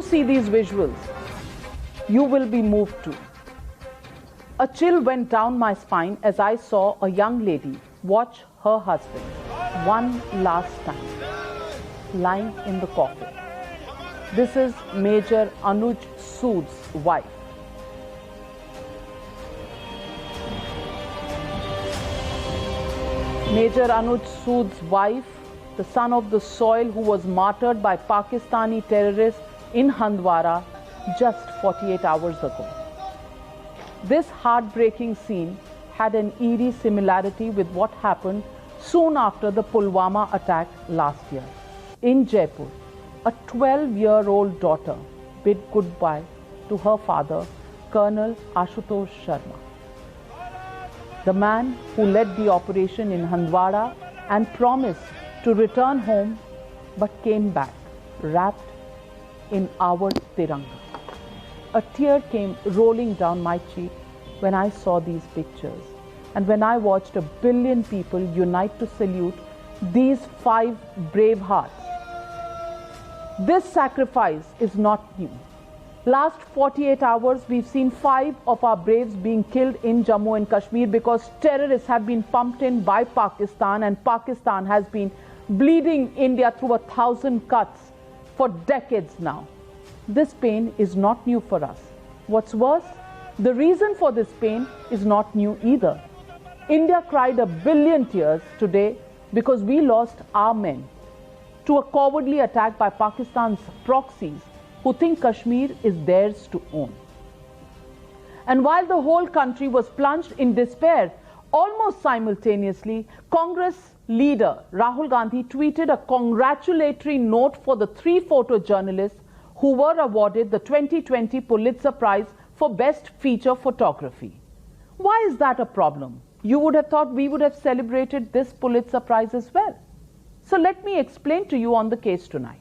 See these visuals, you will be moved too. A chill went down my spine as I saw a young lady watch her husband one last time lying in the coffin. This is Major Anuj Sood's wife. Major Anuj Sood's wife, the son of the soil who was martyred by Pakistani terrorists in Handwara just 48 hours ago. This heartbreaking scene had an eerie similarity with what happened soon after the Pulwama attack last year. In Jaipur, a 12-year-old daughter bid goodbye to her father, Colonel Ashutosh Sharma, the man who led the operation in Handwara and promised to return home but came back wrapped in our Tiranga. A tear came rolling down my cheek when I saw these pictures and when I watched 1 billion people unite to salute these 5 brave hearts. This sacrifice is not new. Last 48 hours, we've seen 5 of our braves being killed in Jammu and Kashmir because terrorists have been pumped in by Pakistan, and Pakistan has been bleeding India through 1,000 cuts for decades now. This pain is not new for us. What's worse, the reason for this pain is not new either. India cried 1 billion tears today because we lost our men to a cowardly attack by Pakistan's proxies who think Kashmir is theirs to own. And while the whole country was plunged in despair, almost simultaneously, Congress leader Rahul Gandhi tweeted a congratulatory note for the 3 photojournalists who were awarded the 2020 Pulitzer Prize for Best Feature Photography. Why is that a problem? You would have thought we would have celebrated this Pulitzer Prize as well. So let me explain to you on the case tonight.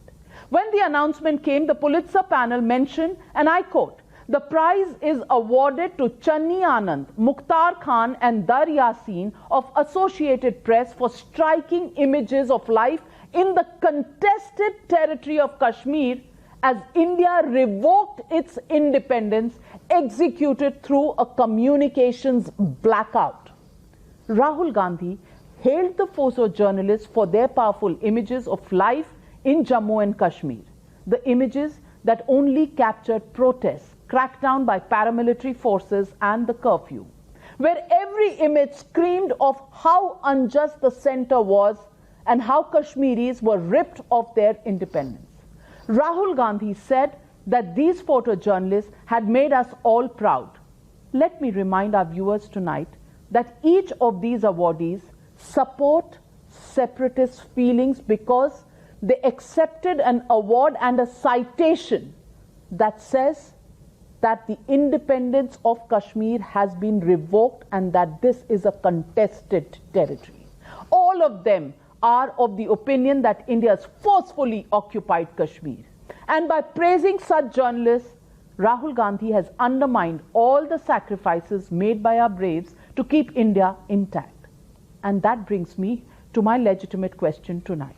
When the announcement came, the Pulitzer panel mentioned, and I quote, "The prize is awarded to Channi Anand, Mukhtar Khan and Dar Yassin of Associated Press for striking images of life in the contested territory of Kashmir as India revoked its independence, executed through a communications blackout." Rahul Gandhi hailed the photojournalists for their powerful images of life in Jammu and Kashmir, the images that only captured protests, crackdown by paramilitary forces and the curfew, where every image screamed of how unjust the center was and how Kashmiris were ripped of their independence. Rahul Gandhi said that these photojournalists had made us all proud. Let me remind our viewers tonight that each of these awardees support separatist feelings because they accepted an award and a citation that says that the independence of Kashmir has been revoked and that this is a contested territory. All of them are of the opinion that India has forcefully occupied Kashmir. And by praising such journalists, Rahul Gandhi has undermined all the sacrifices made by our braves to keep India intact. And that brings me to my legitimate question tonight.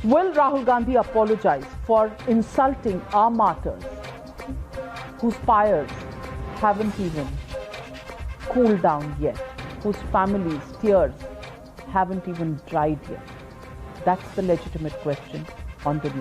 Will Rahul Gandhi apologize for insulting our martyrs whose pyres haven't even cooled down yet, whose families' tears haven't even dried yet? That's the legitimate question on the news.